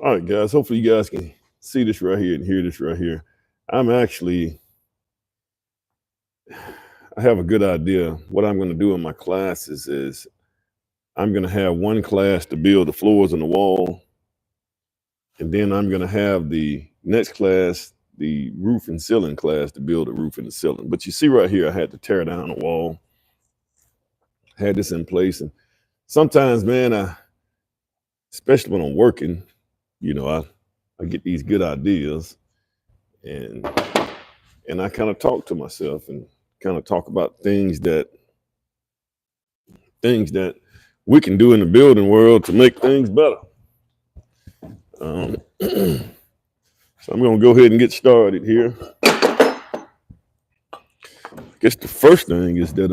All right, guys. Hopefully, you guys can see this right here and hear this right here. I'm actually, I have a good idea. What I'm going to do in my classes is I'm going to have one class to build the floors and the wall, and then I'm going to have the next class, the roof and ceiling class, to build the roof and the ceiling. But you see right here, I had to tear down the wall, had this in place, and sometimes, man, especially when I'm working, I get these good ideas, and I kind of talk to myself and kind of talk about things that we can do in the building world to make things better. So I'm going to go ahead and get started here. I guess the first thing is that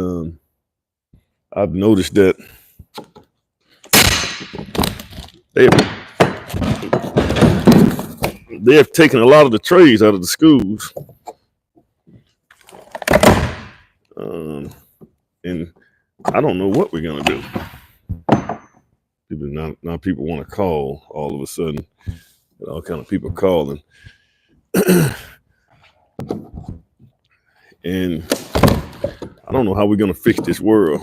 I've noticed that they have taken a lot of the trades out of the schools. And I don't know what we're going to do. Now people want to call all of a sudden. All kind of people calling. And I don't know how we're going to fix this world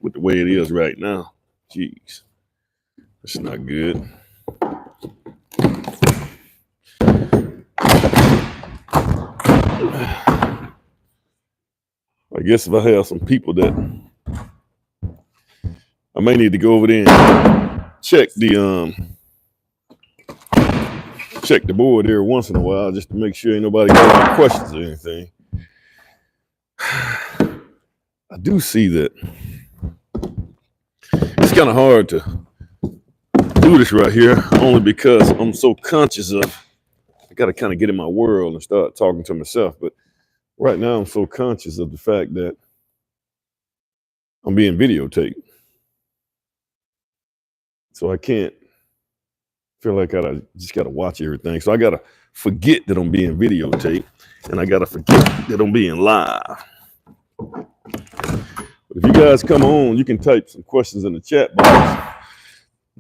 with the way it is right now. Jeez. That's not good. I guess if I have some people that I may need to go over there and check the board every once in a while just to make sure ain't nobody got any questions or anything. I do see that it's kind of hard to do this right here only because I'm so conscious of I got to kind of get in my world and start talking to myself. But right now I'm so conscious of the fact that I'm being videotaped. So I can't feel like I just got to watch everything. So I got to forget that I'm being videotaped, and I got to forget that I'm being live. But if you guys come on, you can type some questions in the chat box. I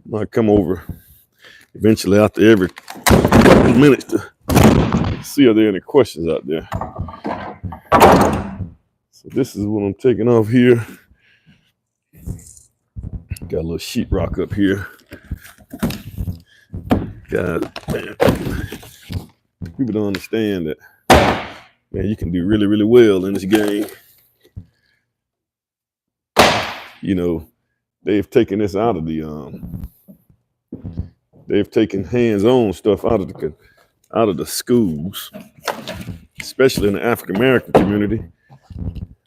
might come over eventually after every couple of minutes to see are there any questions out there. So this is what I'm taking off here. Got a little sheetrock up here. God, man. People don't understand that, man, you can do really, really well in this game. They've taken this out of they've taken hands-on stuff out of the schools, especially in the African American community.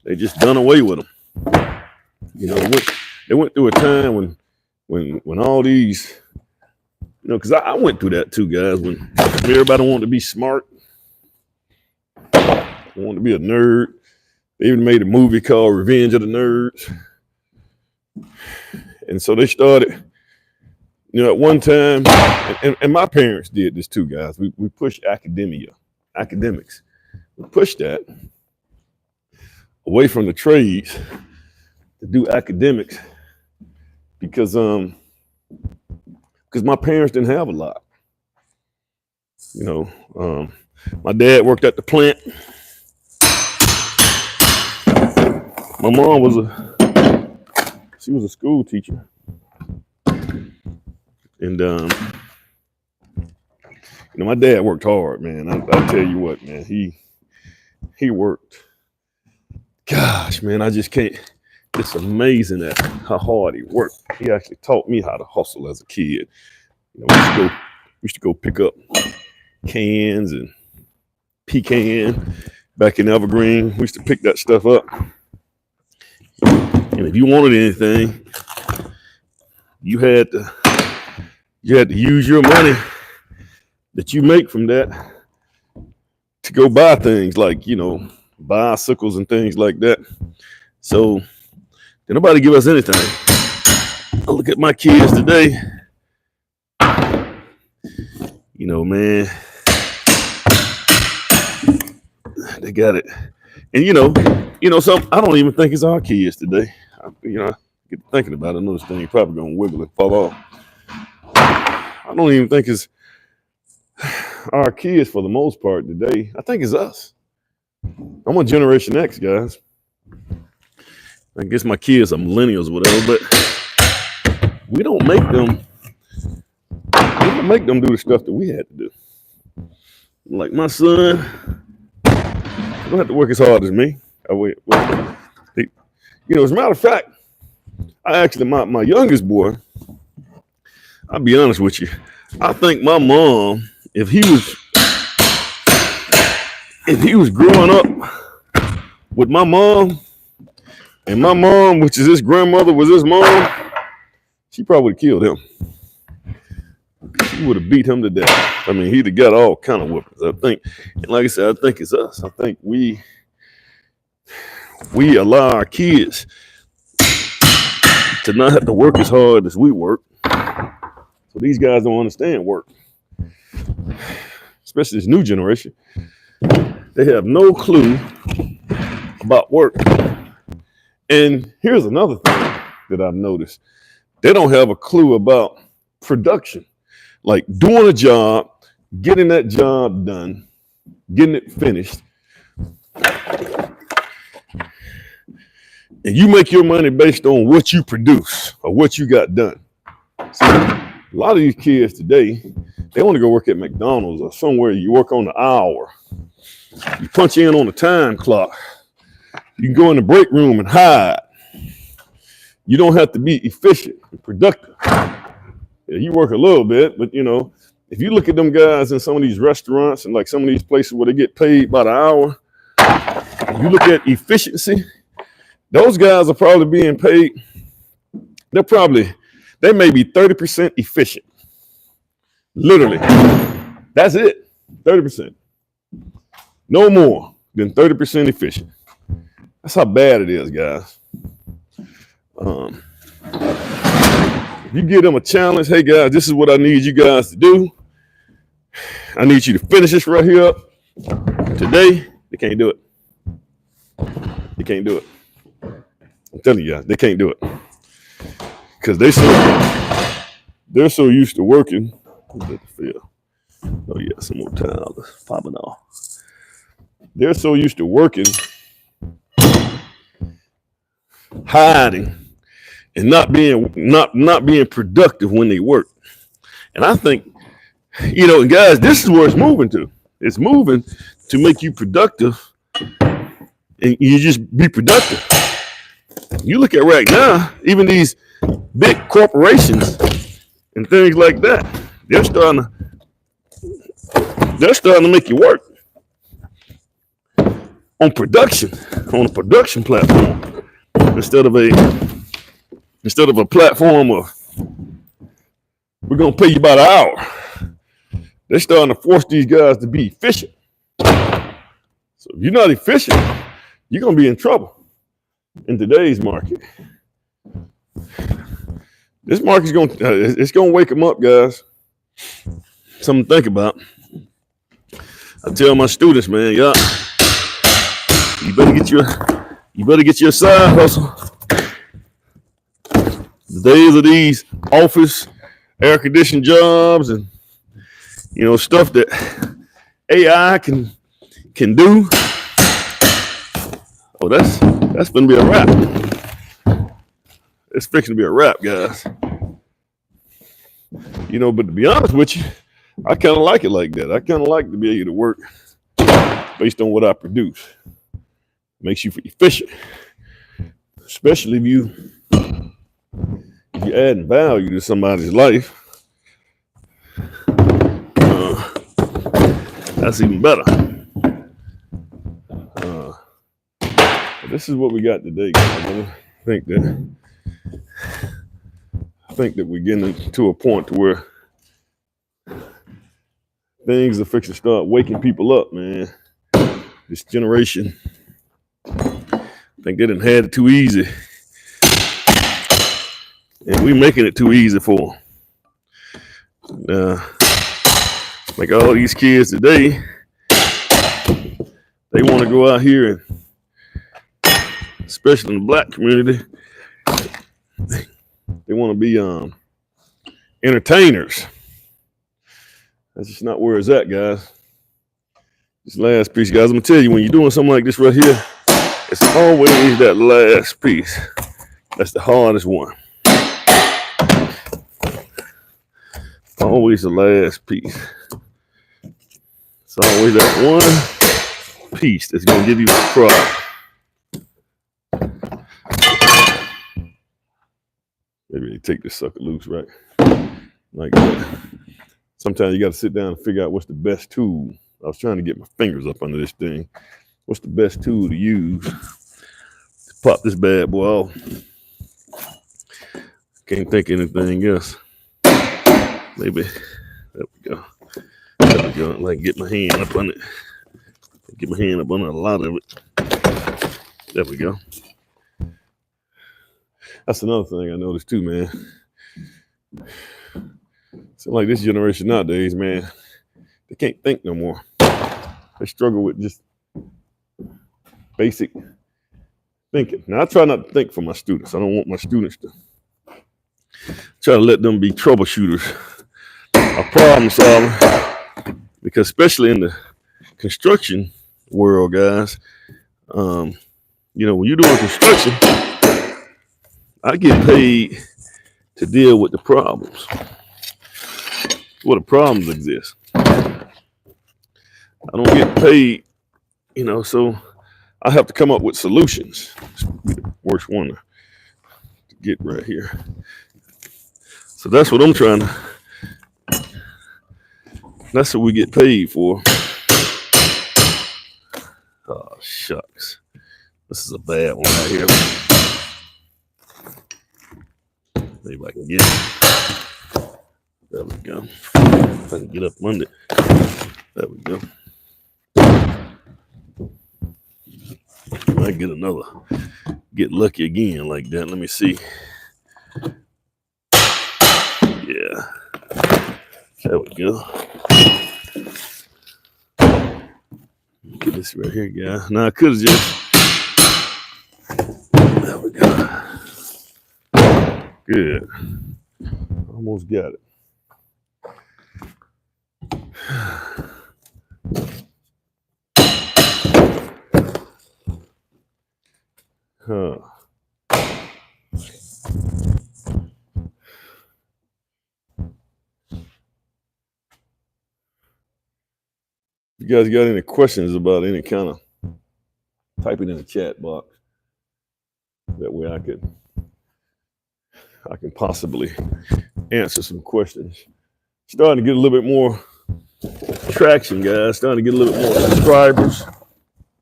They just done away with them. They went through a time when all these, because I went through that too, guys. When everybody wanted to be smart, wanted to be a nerd. They even made a movie called Revenge of the Nerds. And so they started, at one time, and my parents did this too, guys. We pushed academics. We pushed that away from the trades to do academics because my parents didn't have a lot. My dad worked at the plant. My mom was a school teacher. And my dad worked hard, man. I tell you what, man, he worked. Gosh, man, I just can't. It's amazing at how hard he worked. He actually taught me how to hustle as a kid. We used to go pick up cans and pecan back in Evergreen. We used to pick that stuff up. And if you wanted anything, you had to use your money that you make from that to go buy things like, bicycles and things like that. So did nobody give us anything. I look at my kids today, man, they got it. And some I don't even think it's our kids today. I get thinking about it, I know this thing probably gonna wiggle and fall off. I I don't even think it's our kids for the most part today. I think it's us. I'm on Generation X, guys. I guess my kids are millennials, whatever, but we don't make them. We don't make them do the stuff that we had to do. Like my son, he don't have to work as hard as me. As a matter of fact, I actually my youngest boy. I'll be honest with you. I think my mom, if he was growing up with my mom, and my mom, which is his grandmother, was his mom, she probably would have killed him. She would have beat him to death. I mean, he'd have got all kind of whippings. I think, and like I said, I think it's us. I think we allow our kids to not have to work as hard as we work. So these guys don't understand work, especially this new generation. They have no clue about work. And here's another thing that I've noticed. They don't have a clue about production. Like doing a job, getting that job done, getting it finished. And you make your money based on what you produce or what you got done. See, a lot of these kids today, they want to go work at McDonald's or somewhere you work on the hour. You punch in on the time clock. You can go in the break room and hide. You don't have to be efficient and productive. Yeah, you work a little bit, but if you look at them guys in some of these restaurants and like some of these places where they get paid by the hour, you look at efficiency, those guys are probably being paid. They may be 30% efficient. Literally. That's it. 30%. No more than 30% efficient. That's how bad it is, guys. If you give them a challenge, hey guys, this is what I need you guys to do. I need you to finish this right here up today. They can't do it. They can't do it. I'm telling you guys, they can't do it. Because they're so used to working. Oh yeah, some more towels popping off. They're so used to working, hiding, and not being productive when they work. And I think, guys, this is where it's moving to. It's moving to make you productive, and you just be productive. You look at right now, even these big corporations and things like that, they're starting to make you work on a production platform instead of a platform of we're gonna pay you by the hour. They're starting to force these guys to be efficient. So if you're not efficient, you're gonna be in trouble in today's market. This market's gonna wake them up, guys. Something to think about. I tell my students, man, you better get your side hustle. The days of these office air conditioned jobs and stuff that AI can do. Oh, that's gonna be a wrap. It's fixing to be a wrap, guys. But to be honest with you, I kind of like it like that. I kind of like to be able to work based on what I produce. Makes you efficient, especially if you're adding value to somebody's life. That's even better. This is what we got today, guys. I think that we're getting to a point to where things are fixing to start waking people up, man. This generation, I think they done had it too easy. And we making it too easy for them. Like all these kids today, they want to go out here and, especially in the black community, they want to be entertainers. That's just not where it's at, guys. This last piece, guys, I'm gonna tell you, when you're doing something like this right here, it's always that last piece. That's the hardest one. Always the last piece. It's always that one piece that's gonna give you a problem. Maybe they take this sucker loose, right? Like that. Sometimes you got to sit down and figure out what's the best tool. I was trying to get my fingers up under this thing. What's the best tool to use to pop this bad boy off? Can't think of anything else. Maybe, there we go. There we go. Like get my hand up on it. Get my hand up on a lot of it. There we go. That's another thing I noticed too, man. Seems like this generation nowadays, man, they can't think no more. They struggle with just basic thinking. Now, I try not to think for my students. I don't want my students to try to let them be troubleshooters or problem solvers, because especially in the construction world, guys, when you're doing construction, I get paid to deal with the problems, where the problems exist. I don't get paid, so I have to come up with solutions. This would be the worst one to get right here. So that's what I'm trying to, that's what we get paid for. Oh, shucks. This is a bad one right here. Maybe I can get it. There we go. If I can get up under it. There we go. I might get lucky again like that. Let me see. Yeah. There we go. Get this right here, guys. Now I could have just. There we go. Good. Almost got it. Huh. You guys got any questions about any kind of, type it in the chat box. That way I can possibly answer some questions. Starting to get a little bit more traction, guys. Starting to get a little bit more subscribers.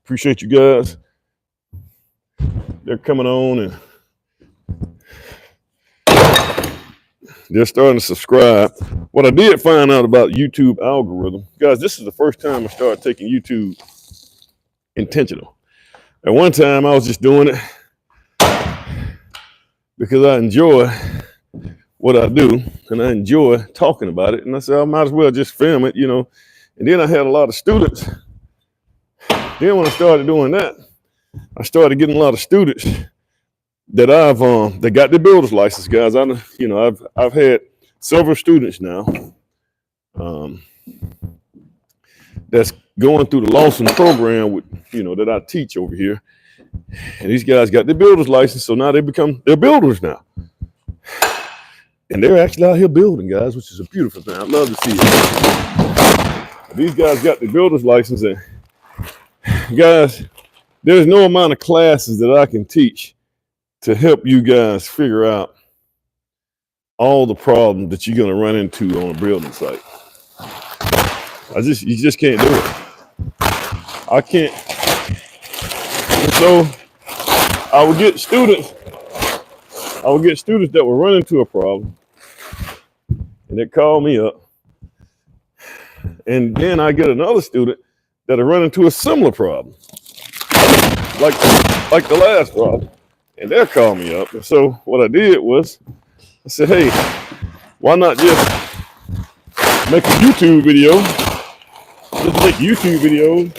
Appreciate you guys. They're coming on and they're starting to subscribe. What I did find out about YouTube algorithm, guys, this is the first time I started taking YouTube intentional. At one time, I was just doing it because I enjoy what I do and I enjoy talking about it. And I said, I might as well just film it, And then I had a lot of students. Then when I started doing that, I started getting a lot of students that that got their builder's license, guys. I've had several students now that's going through the Lawson program with, that I teach over here. And these guys got their builder's license, so now they're builders now. And they're actually out here building, guys, which is a beautiful thing. I'd love to see it. These guys got the builder's license, and guys, there's no amount of classes that I can teach to help you guys figure out all the problems that you're going to run into on a building site. You just can't do it. I can't. And so I would get students that will run into a problem and they call me up. And then I get another student that'll run into a similar problem. Like the last problem. And they'll call me up. And so what I did was I said, hey, why not just make a YouTube video? Just make YouTube videos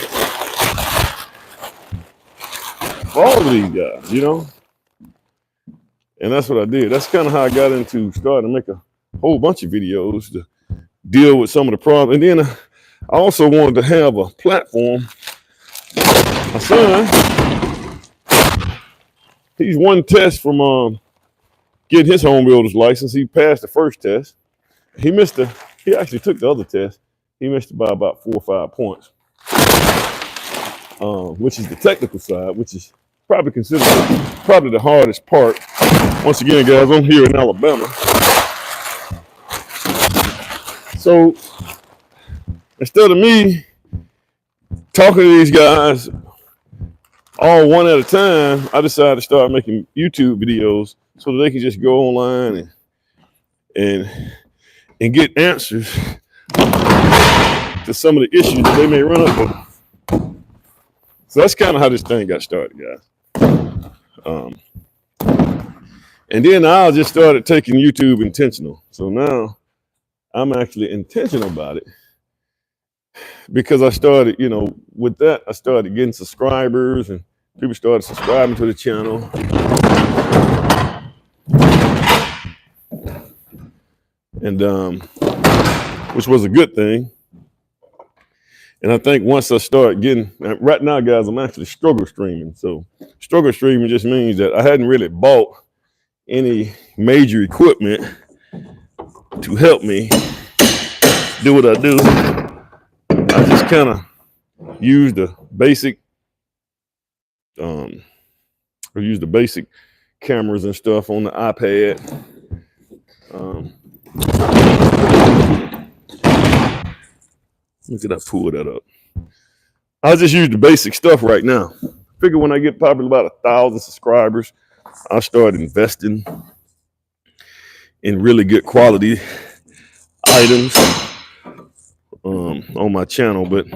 for all of these guys, And that's what I did. That's kind of how I got into starting to make a whole bunch of videos to deal with some of the problems. And then I also wanted to have a platform. My son, he's one test from getting his home builder's license. He passed the first test. He actually took the other test. He missed it by about 4 or 5 points, which is the technical side, which is probably considered the hardest part. Once again, guys, I'm here in Alabama. So instead of me talking to these guys all one at a time, I decided to start making YouTube videos so that they can just go online and get answers to some of the issues that they may run up with. So that's kind of how this thing got started, guys. And then I just started taking YouTube intentional. So now I'm actually intentional about it because I started, with that, I started getting subscribers and people started subscribing to the channel. And which was a good thing. And I think once I start getting, right now, guys, I'm actually struggle streaming. So struggle streaming just means that I hadn't really bought any major equipment to help me do what I do. I just kind of use the basic, cameras and stuff on the iPad. Look at that, pull that up. I'll just use the basic stuff right now. Figure when I get probably about 1,000 subscribers, I'll start investing in really good quality items on my channel. But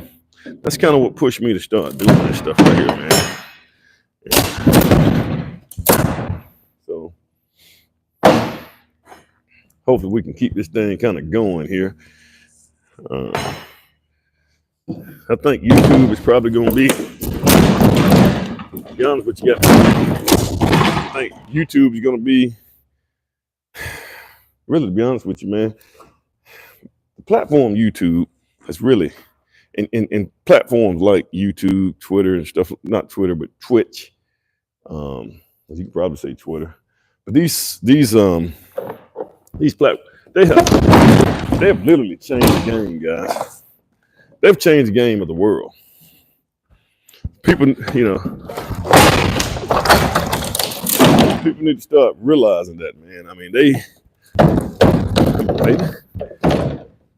that's kind of what pushed me to start doing this stuff right here, man. Yeah. So hopefully we can keep this thing kind of going here. I think YouTube is probably going to be honest with you, I think YouTube is going to be, really, to be honest with you, man, the platform YouTube is really, in platforms like YouTube, Twitter and stuff, not Twitter, but Twitch, you can probably say Twitter, but these platforms, they have literally changed the game, guys. They've changed the game of the world. People, people need to start realizing that, man. I mean,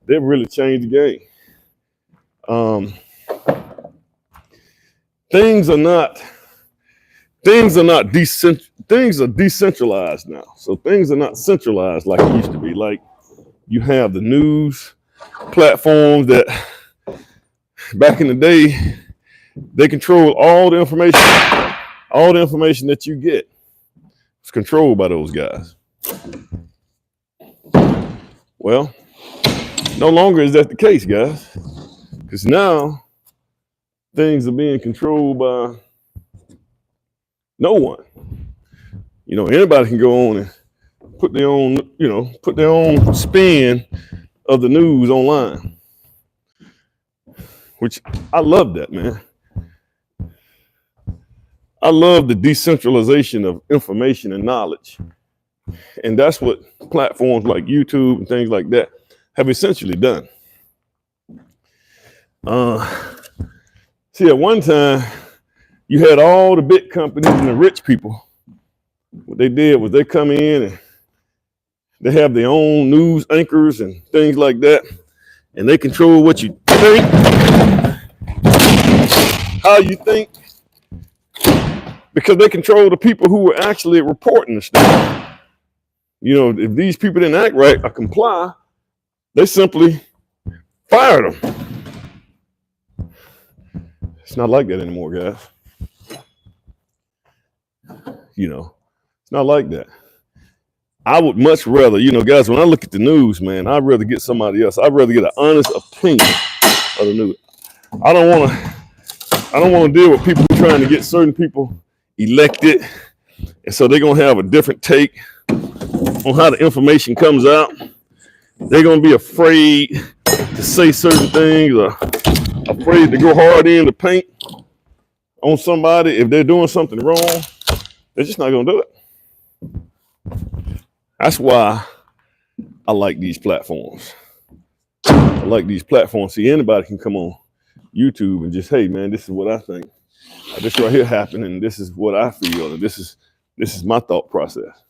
they've really changed the game. Things are decentralized now. So things are not centralized like it used to be. Like you have the news platforms that back in the day, they control all the information that you get. It's controlled by those guys. Well, no longer is that the case, guys, because now things are being controlled by no one. Anybody can go on and put their own spin of the news online, which I love that, man. I love the decentralization of information and knowledge. And that's what platforms like YouTube and things like that have essentially done. See, at one time, you had all the big companies and the rich people. What they did was they come in and they have their own news anchors and things like that. And they control what you think, how you think, because they control the people who were actually reporting the stuff. If these people didn't act right or comply, they simply fired them. It's not like that anymore, guys. It's not like that. I would much rather, guys, when I look at the news, man, I'd rather get somebody else. I'd rather get an honest opinion of the news. I don't want to deal with people trying to get certain people elected. And so they're going to have a different take on how the information comes out. They're gonna be afraid to say certain things, or afraid to go hard in the paint on somebody if they're doing something wrong. They're just not gonna do it. That's why I like these platforms. I like these platforms. See, anybody can come on YouTube and just, hey man, this is what I think. This right here happened, and this is what I feel, and this is my thought process.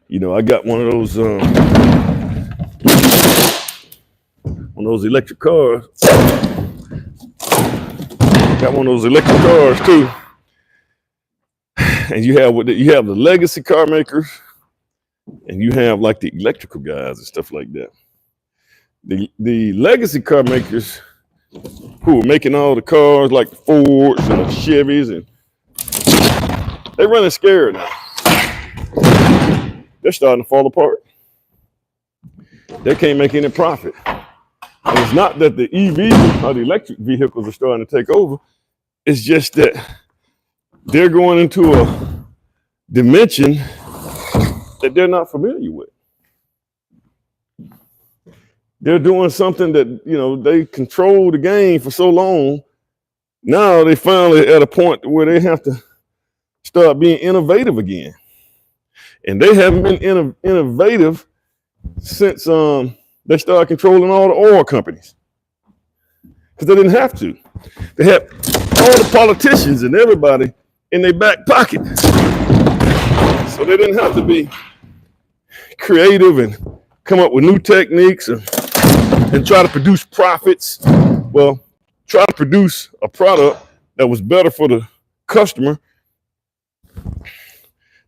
You know, I got one of those electric cars. Got one of those electric cars too. And you have the legacy car makers, and you have like the electrical guys and stuff like that. The legacy car makers who are making all the cars like the Fords and the Chevys, and they're running scared now. They're starting to fall apart. They can't make any profit. And it's not that the EV or the electric vehicles are starting to take over. It's just that they're going into a dimension that they're not familiar with. They're doing something that, you know, they control the game for so long. Now they finally at a point where they have to start being innovative again. And they haven't been innovative since they started controlling all the oil companies. Because they didn't have to. They had all the politicians and everybody in their back pocket. So they didn't have to be creative and come up with new techniques and try to produce profits. Well, try to produce a product that was better for the customer.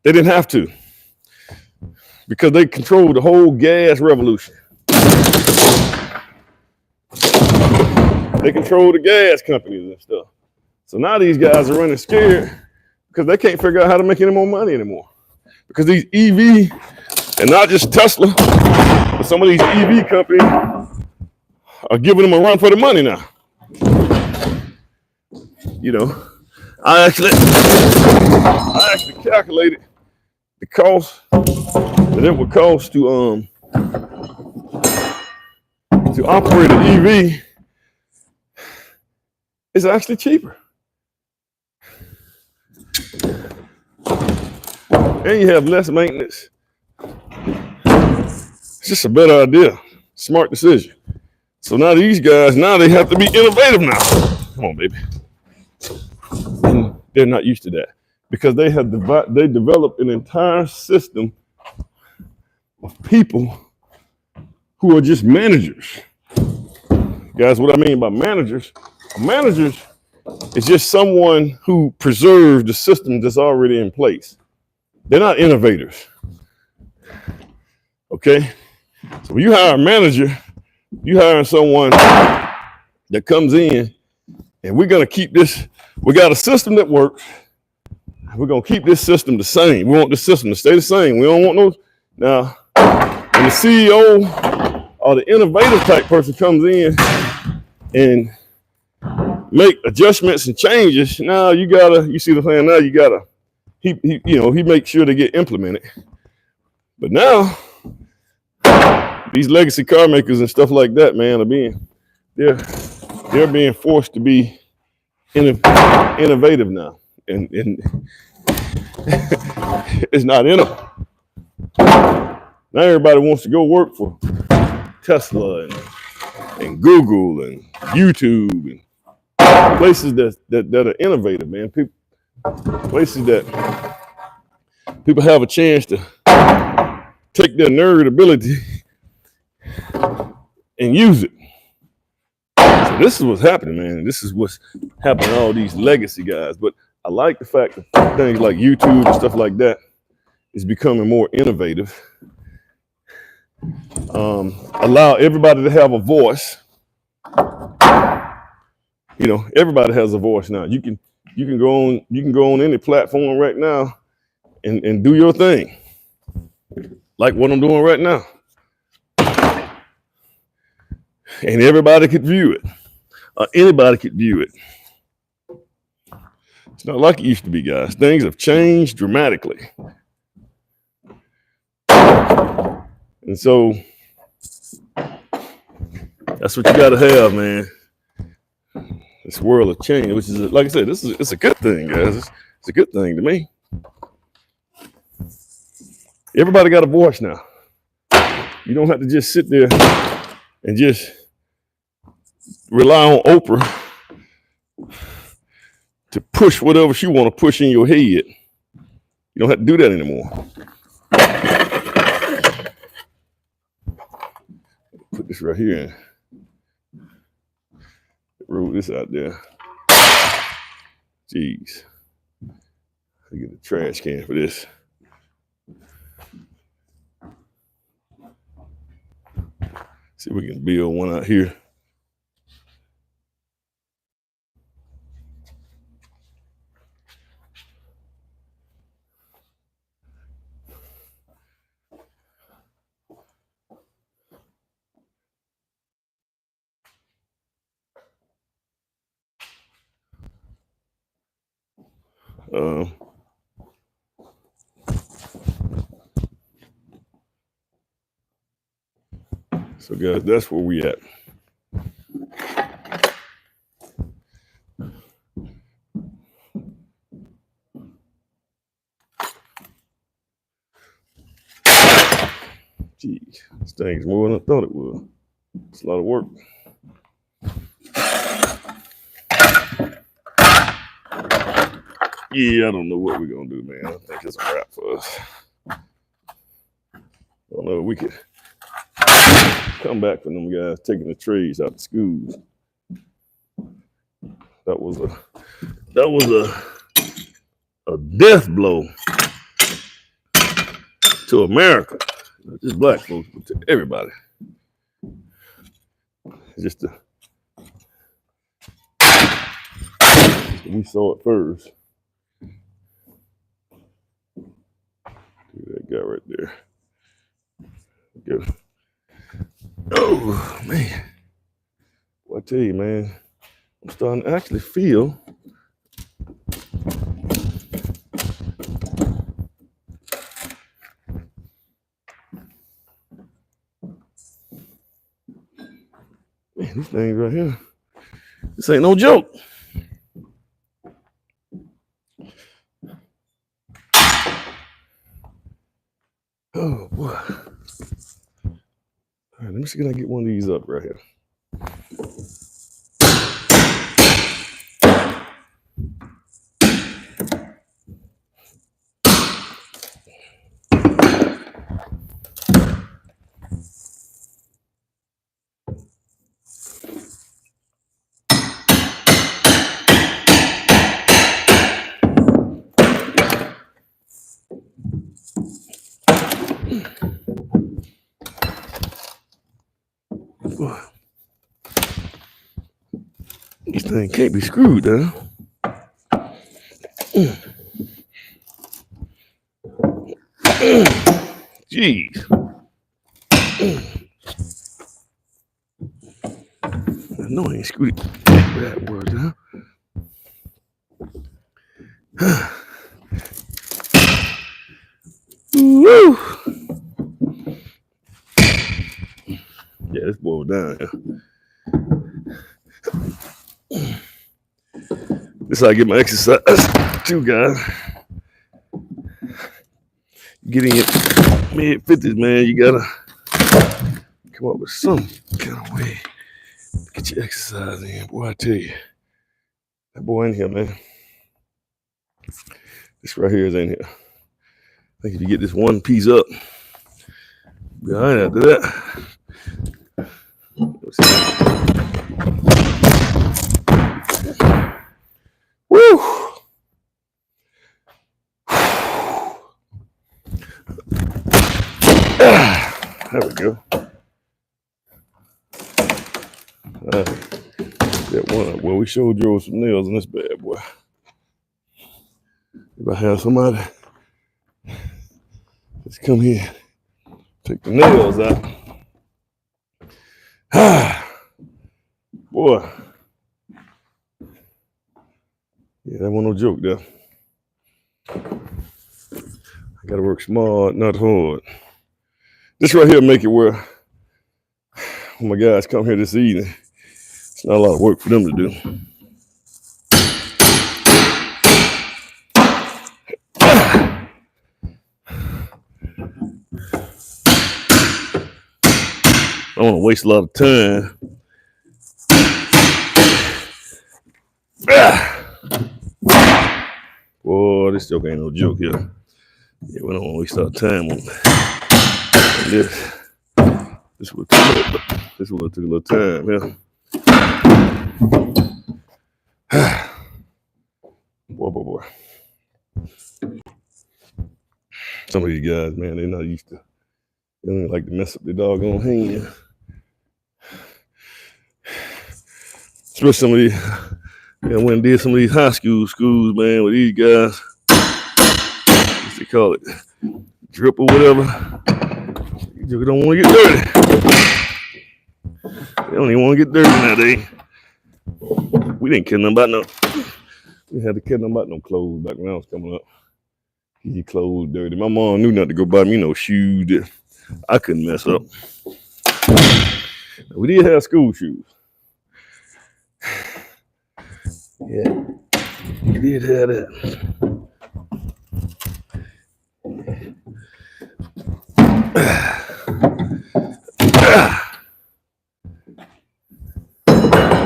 They didn't have to, because they controlled the whole gas revolution. They control the gas companies and stuff. So now these guys are running scared because they can't figure out how to make any more money anymore. Because these EV, and not just Tesla, but some of these EV companies are giving them a run for the money now. You know, I actually calculated the cost that it would cost to operate an EV. It's actually cheaper. And you have less maintenance. It's just a better idea. Smart decision. So now these guys, they have to be innovative now. Come on, baby. And they're not used to that because they developed an entire system of people who are just managers. Guys, what I mean by managers is just someone who preserves the system that's already in place. They're not innovators. Okay? So when you hire a manager, you hire someone that comes in, and we're going to keep this. We got a system that works. We're going to keep this system the same. We want the system to stay the same. We don't want no. Now, when the CEO or the innovative type person comes in and make adjustments and changes, now you see the plan. Now you gotta, he makes sure they get implemented. But now, these legacy car makers and stuff like that, man, they're being forced to be innovative now, and it's not in them. Now everybody wants to go work for Tesla and Google and YouTube and places that are innovative, man. Places that people have a chance to take their nerd ability and use it. So this is what's happening, man. This is what's happening to all these legacy guys. But I like the fact that things like YouTube and stuff like that is becoming more innovative. Allow everybody to have a voice. You know, everybody has a voice now. You can go on any platform right now and do your thing, like what I'm doing right now, and everybody could view it. Anybody could view it. It's not like it used to be, guys. Things have changed dramatically. And so that's what you got to have, man. This world of change, which is, like I said, it's a good thing, guys. It's a good thing to me. Everybody got a voice now. You don't have to just sit there and just rely on Oprah to push whatever she want to push in your head. You don't have to do that anymore. Put this right here. Roll this out there. Jeez. I get a trash can for this. See if we can build one out here. So guys, that's where we at. Geez, this thing's more than I thought it was. It's a lot of work. Yeah, I don't know what we're gonna do, man. I think it's a wrap for us. I don't know. We could come back from them guys taking the trays out of schools. That was a death blow to America, not just black folks, but to everybody. It's just we saw it first. That guy right there. Good. Oh man, well, I tell you, man, I'm starting to actually feel man, these things right here. This ain't no joke. Oh boy. All right, let me see, can I get one of these up right here? Boy. This thing can't be screwed, huh? Jeez. I know I ain't screwed it that word, huh? Woo! Yeah, this boiled down. This is how I get my exercise too, guys. Getting it mid-50s, man, you gotta come up with some kind of way to get your exercise in. Boy, I tell you, that boy in here, man. This right here is in here. I think if you get this one piece up, be all right after that. Woo! There we go. That one. Well, we showed you some nails in this bad boy. If I have somebody just come here, take the nails out. Boy. Yeah, Yeah, that wasn't no joke there. I gotta work smart, not hard. This right here make it where when my guys come here this evening, it's not a lot of work for them to do. I don't want to waste a lot of time. Boy, this joke ain't no joke here. Yeah, we don't want to waste our time on this. This will take a little time, yeah. Boy. Some of these guys, man, they're not used to. They don't like to mess up their doggone hand. Especially some of these, I went and did some of these high school schools, man, with these guys. What's they call it? Drip or whatever. You don't want to get dirty. They don't even want to get dirty nowadays. We didn't care nothing about no. We had to care nothing about no clothes back when I was coming up. Your clothes dirty. My mom knew not to go buy me no shoes that I couldn't mess up. We did have school shoes. Yeah, we did have that.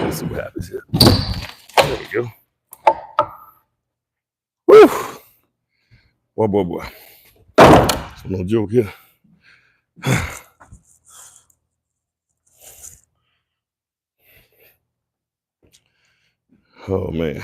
Let's see what happens here. There we go. Woo! Boy. It's no joke here. Oh, man.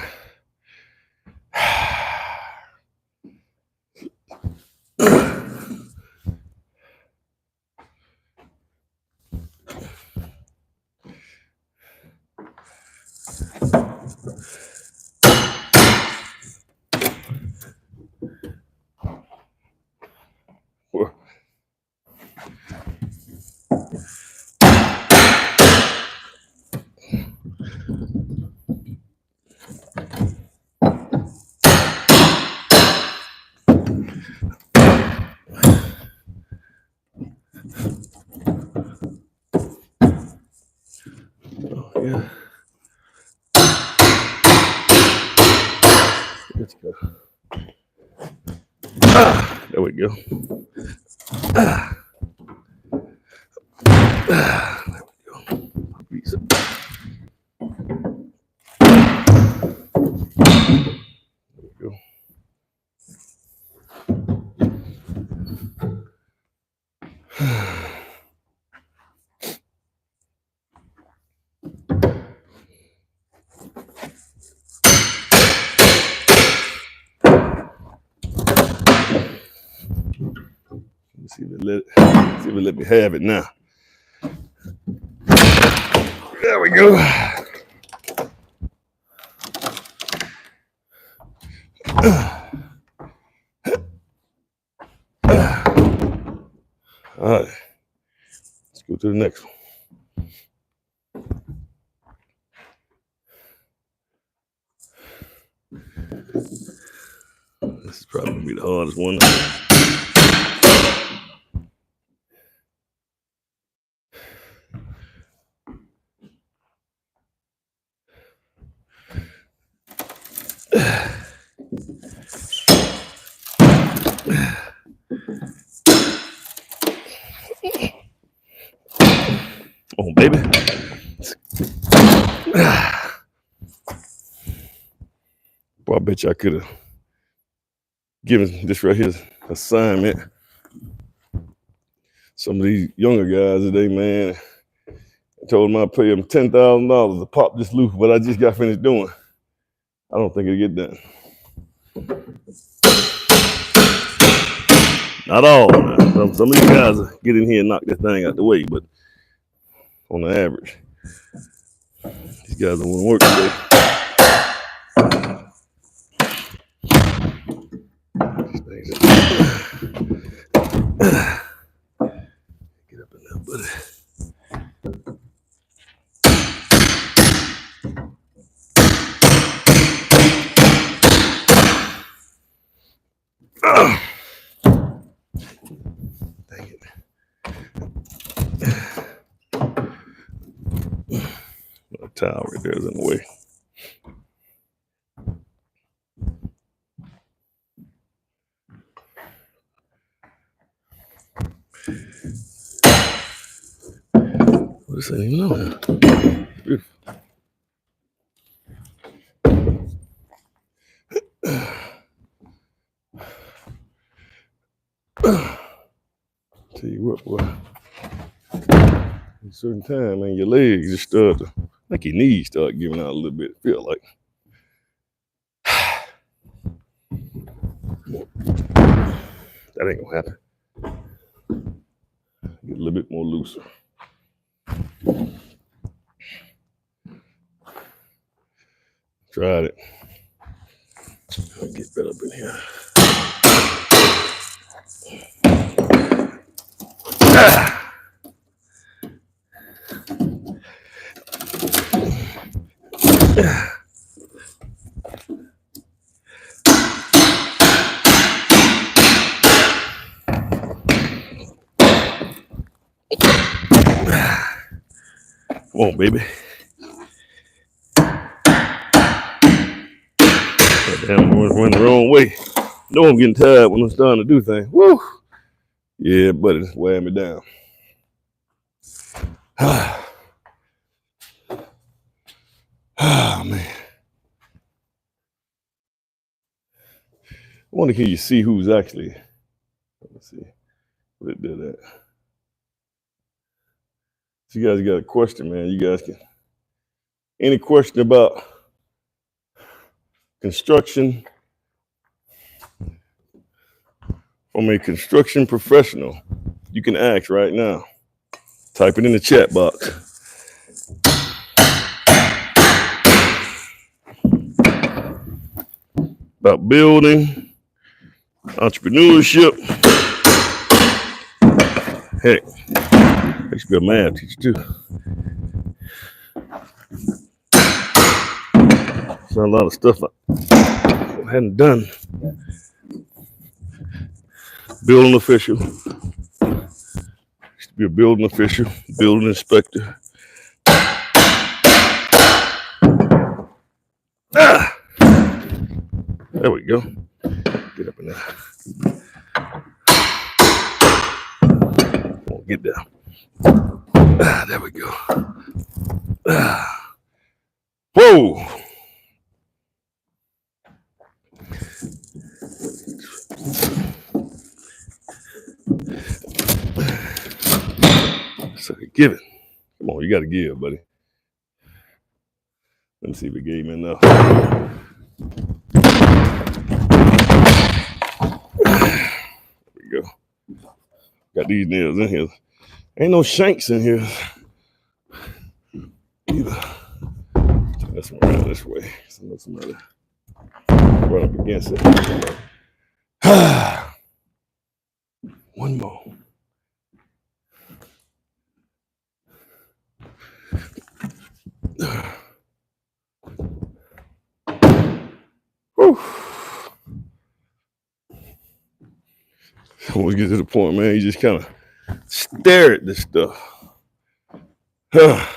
Yeah. Let's go. There we go. There we go. See if it let me have it now. There we go. All right, let's go to the next one. This is probably gonna be the hardest one. Oh, baby. Boy, I bet you I could have given this right here assignment. Some of these younger guys today, man, I told them I'd pay them $10,000 to pop this loop, what I just got finished doing. I don't think it'll get done. Not all. Some of these guys get in here and knock this thing out the way, but on the average, these guys don't want to work today. Get up in there, buddy. The towel right there is in the way. This ain't even on. Beautiful. Tell you what, boy. At a certain time, man, your legs just start to, like your knees start giving out a little bit. Feel like. That ain't gonna happen. Get a little bit more looser. Tried it. I'll get that up in here. Come on, baby. Damn, I'm running the wrong way. Know I'm getting tired when I'm starting to do things. Woo! Yeah, buddy, it's wearing me down. Oh, man. I wonder, can you see who's actually, let's see, what it did that. So you guys got a question, man. You guys can, any question about construction from a construction professional, you can ask right now. Type it in the chat box. About building, entrepreneurship. Heck, I used to be a math teacher too. So a lot of stuff I hadn't done. Building official. Used to be a building official, building inspector. There we go. Get up in there. Come on, get down. There we go. Whoa! So give it. Come on, you got to give, buddy. Let me see if it gave me enough. There we go. Got these nails in here. Ain't no shanks in here either. Turn this one around this way. So that's another right up against it. One more. Whew. Almost get to the point, man. You just kind of stare at this stuff. Oh,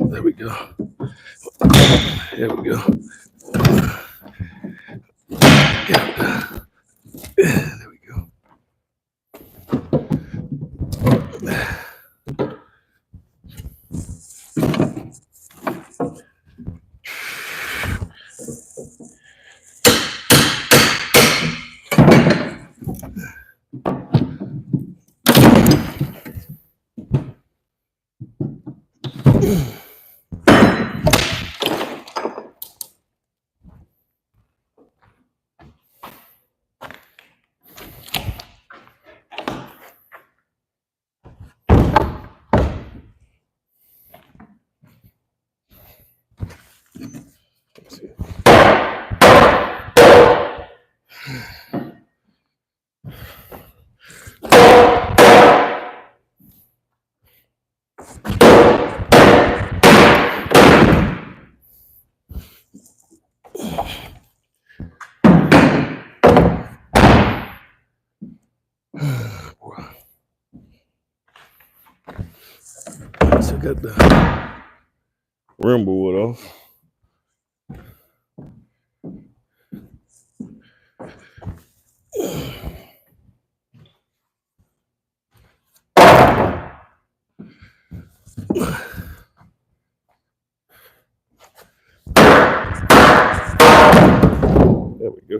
there we go. There we go. There we go. So I got the rim board off. There we go.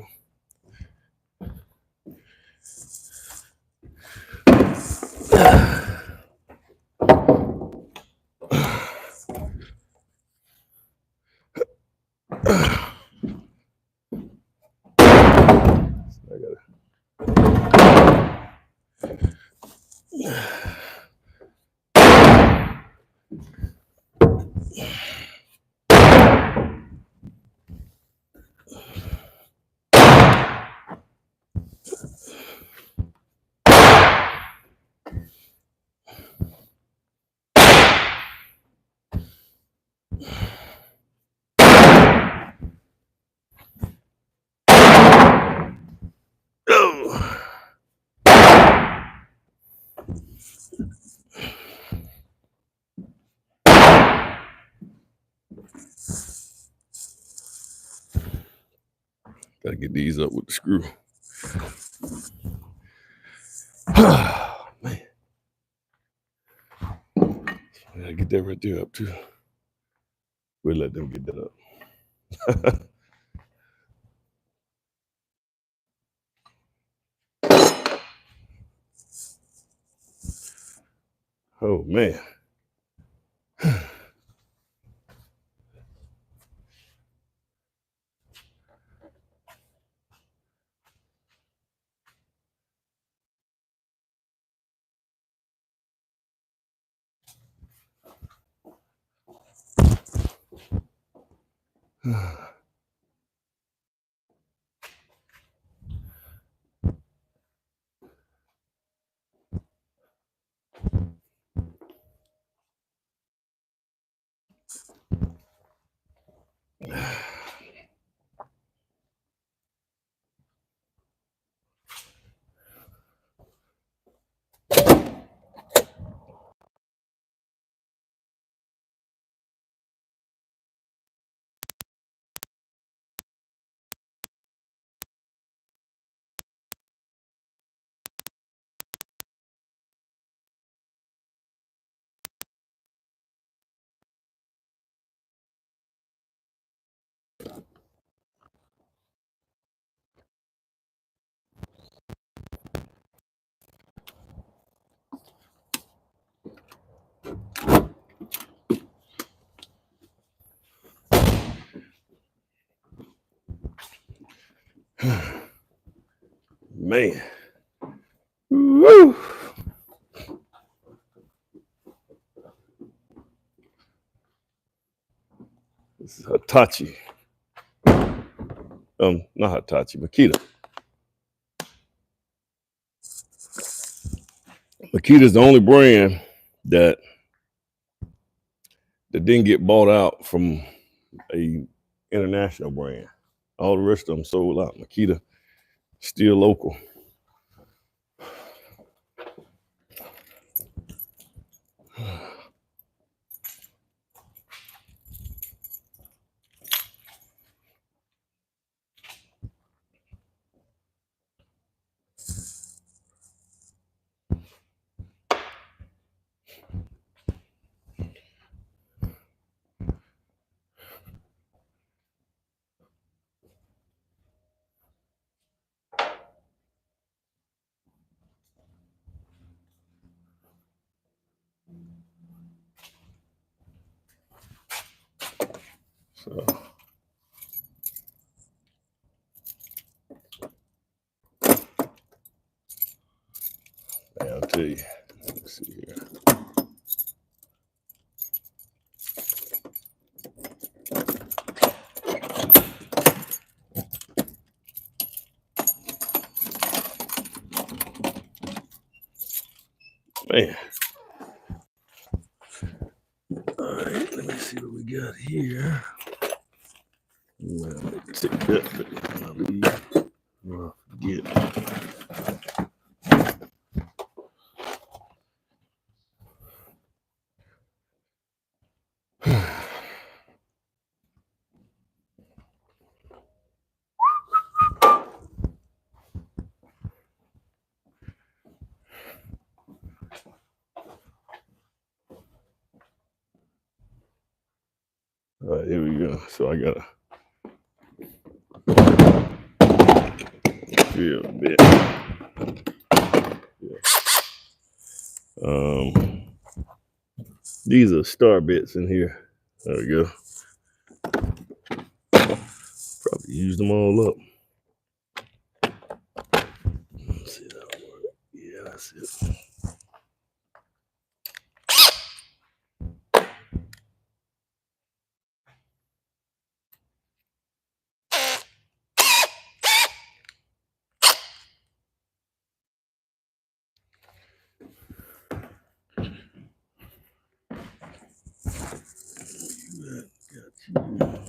Gotta get these up with the screw. Man. I gotta get that right there up too. We'll let them get that up. Oh man. Man. Woo. This is Hitachi. Not Hitachi, Makita. Makita is the only brand that didn't get bought out from a international brand. All the rest of them sold out. Makita, still local. So, I'll tell you. Let's see here. Man. All right, let me see what we got here. Well, take that. I'll leave. I'll forget. All right, here we go. So I gotta feel a bit. Yeah. These are star bits in here. There we go. Probably used them all up. Let's see that one. Yeah, that's it. Got you.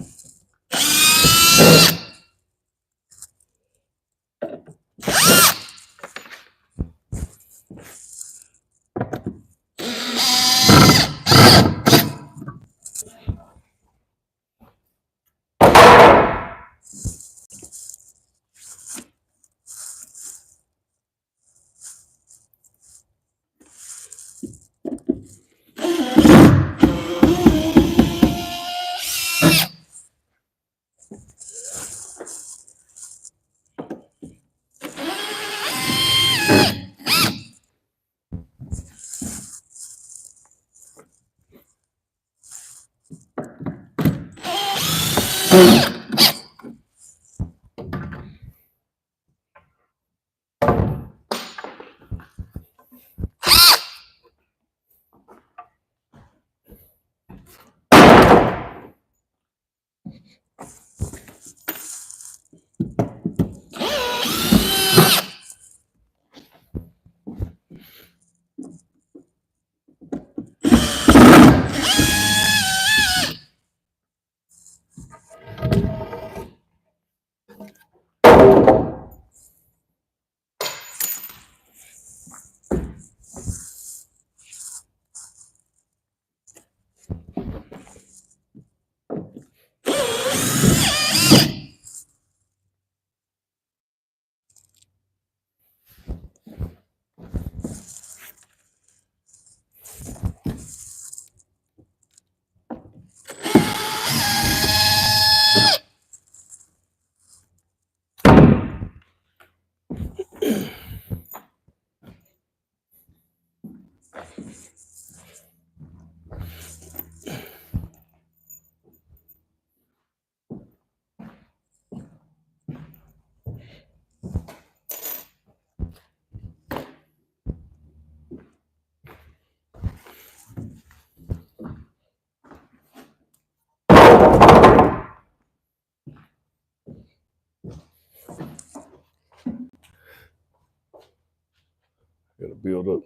Gotta build up.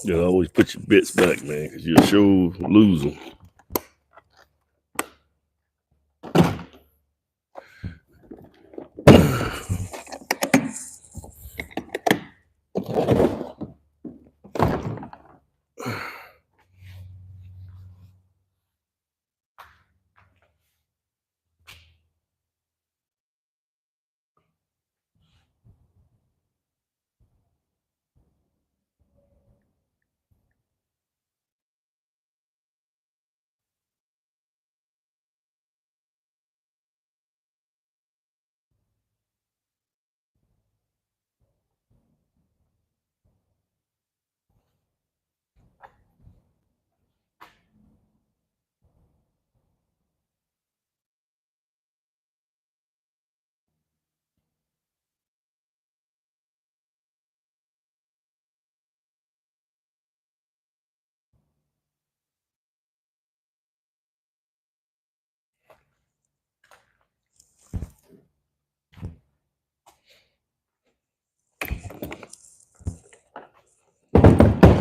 You always put your bits back, man, because you'll sure lose them.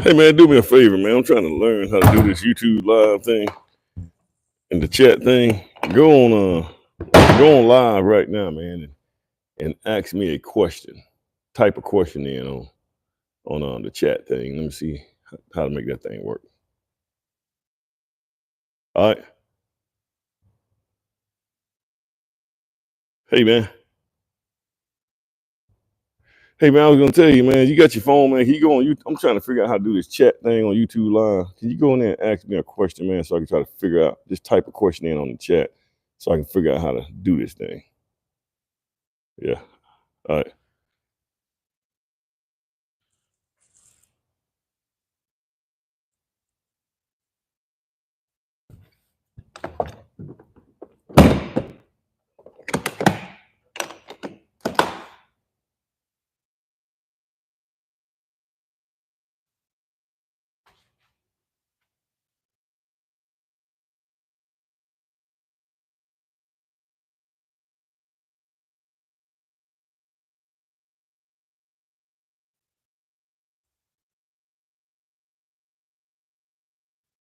Hey man, do me a favor, man. I'm trying to learn how to do this YouTube live thing and the chat thing. Go on live right now, man, and ask me a question. Type a question in on the chat thing. Let me see how to make that thing work. All right. Hey man. Hey man, I was gonna tell you, man, you got your phone, man. Can you go on YouTube? I'm trying to figure out how to do this chat thing on YouTube live. Can you go in there and ask me a question, man, so I can try to figure out, just type a question in on the chat so I can figure out how to do this thing. Yeah. All right.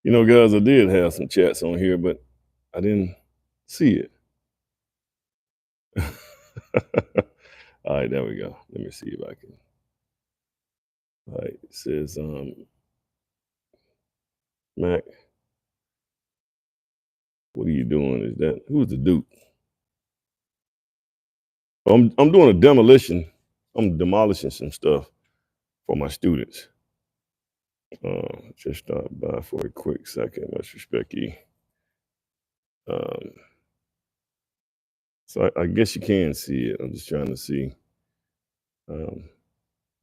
You know, guys, I did have some chats on here, but I didn't see it. All right, there we go. Let me see if I can. All right, it says Mac, what are you doing? Is that who's the Duke? I'm doing a demolition. I'm demolishing some stuff for my students. Just stop by for a quick second. Much respect, E. Um, so I guess you can see it. I'm just trying to see.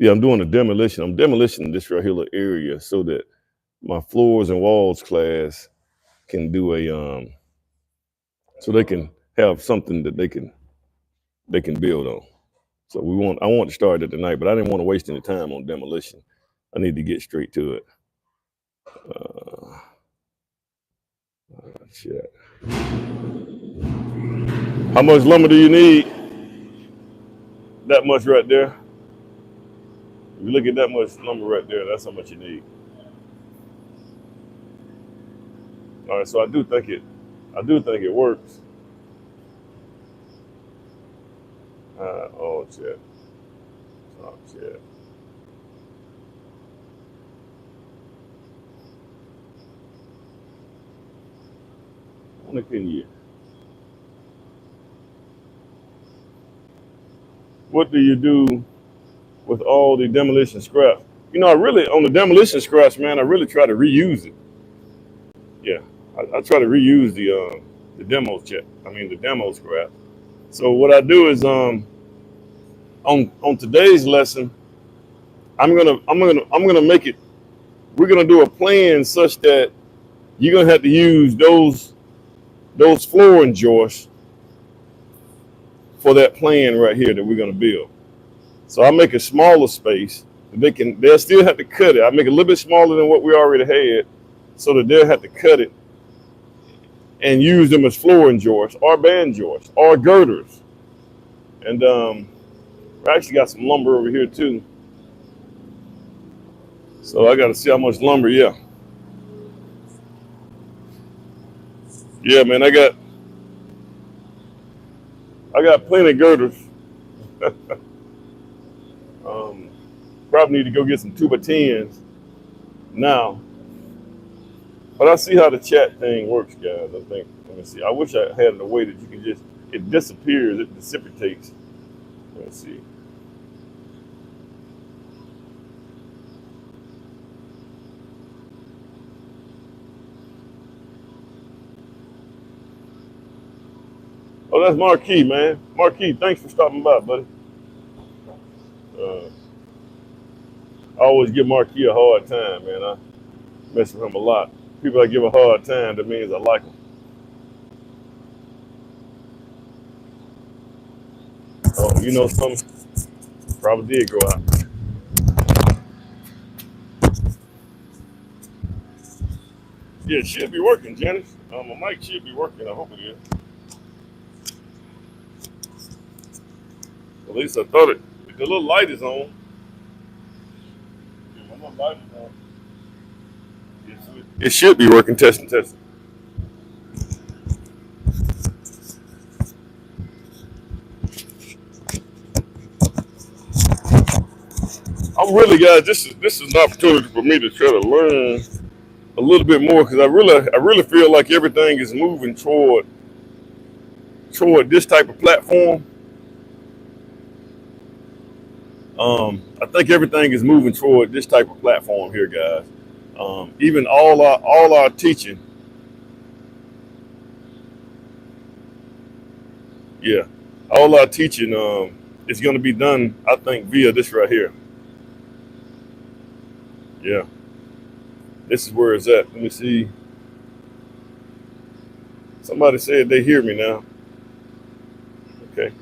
Yeah, I'm doing a demolition. I'm demolishing this right here little area so that my floors and walls class can do a so they can have something that they can build on. So I want to start it tonight, but I didn't want to waste any time on demolition. I need to get straight to it. Shit. How much lumber do you need? That much right there. If you look at that much lumber right there, that's how much you need. All right, so I do think it works. Oh shit. Oh shit. What do you do with all the demolition scrap? You know, on the demolition scraps, man, I really try to reuse it. Yeah, I try to reuse the the demo scrap. So what I do is on today's lesson, I'm gonna make it. We're gonna do a plan such that you're gonna have to use those flooring joists for that plan right here that we're gonna build. So I make a smaller space. They'll still have to cut it. I make it a little bit smaller than what we already had, so that they'll have to cut it and use them as flooring joists or band joists or girders. And I actually got some lumber over here too. So I got to see how much lumber. Yeah, yeah, man. I got plenty of girders. Probably need to go get some 2x10s now. But I see how the chat thing works, guys. I think. Let me see. I wish I had a way that you can just it disappears. It dissipates. Let's see. Oh, that's Marquis, man. Marquis, thanks for stopping by, buddy. Uh, I always give Marquis a hard time, man. I mess with him a lot. People I give a hard time, that means I like them. Oh, you know something? Probably did go out. Yeah, it should be working, Janice. My mic should be working. I hope it is. At least I thought it. The little light is on. Yeah, my little light is on. It should be working. Testing, testing. I'm really, guys. This is an opportunity for me to try to learn a little bit more because I really feel like everything is moving toward this type of platform. I think everything is moving toward this type of platform here, guys. Even all our teaching, yeah, all our teaching is going to be done, I think, via this right here. Yeah, this is where it's at. Let me see. Somebody said they hear me now. Okay,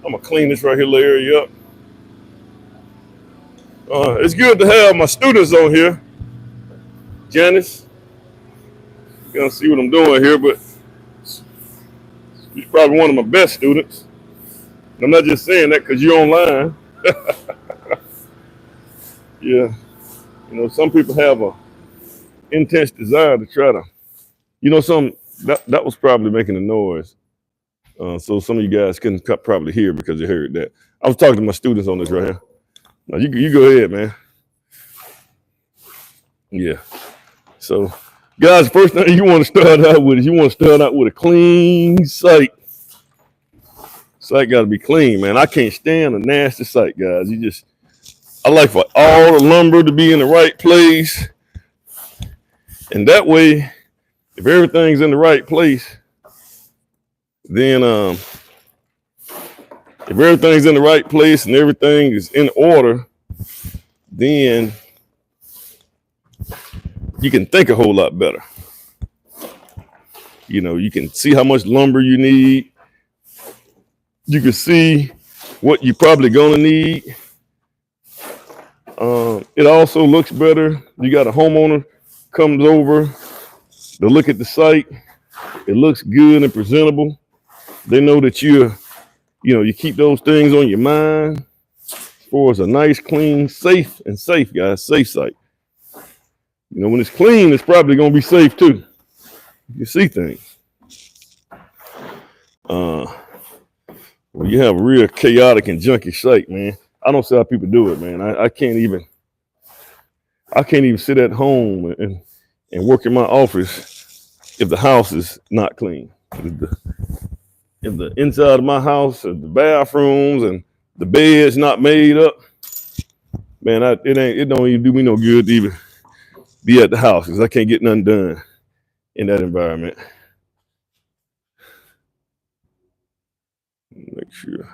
I'm gonna clean this right here area up. It's good to have my students on here. Janice, you're gonna see what I'm doing here, but you're probably one of my best students. And I'm not just saying that because you're online. Yeah, some people have a intense desire to try to, some that was probably making a noise. So some of you guys couldn't probably hear because you heard that. I was talking to my students on this right here. Now you go ahead, man. Yeah. So, guys, first thing you want to start out with is you want to start out with a clean site. Site got to be clean, man. I can't stand a nasty site, guys. I like for all the lumber to be in the right place, and that way, if everything's in the right place, then if everything's in the right place and everything is in order, then you can think a whole lot better. You can see how much lumber you need. You can see what you're probably gonna need. It also looks better. You got a homeowner comes over to look at the site. It looks good and presentable. They know that you keep those things on your mind. As far as a nice, clean, safe, guys, safe site. When it's clean, it's probably gonna be safe too. You see things. When you have a real chaotic and junky site, man, I don't see how people do it, man. I can't even sit at home and work in my office if the house is not clean. If the inside of my house, or the bathrooms and the bed's not made up, man, it don't even do me no good to even be at the house because I can't get nothing done in that environment. Make sure.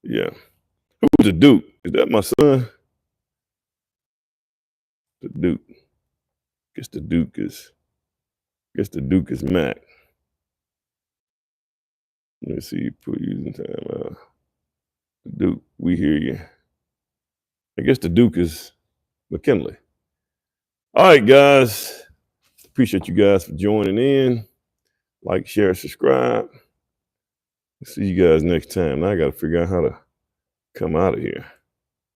Yeah. Who's the Duke? Is that my son? The Duke. Guess the Duke is Mac. Let me see. Put using time. The Duke, we hear you. I guess the Duke is McKinley. All right, guys. Appreciate you guys for joining in. Like, share, subscribe. See you guys next time. Now I got to figure out how to come out of here.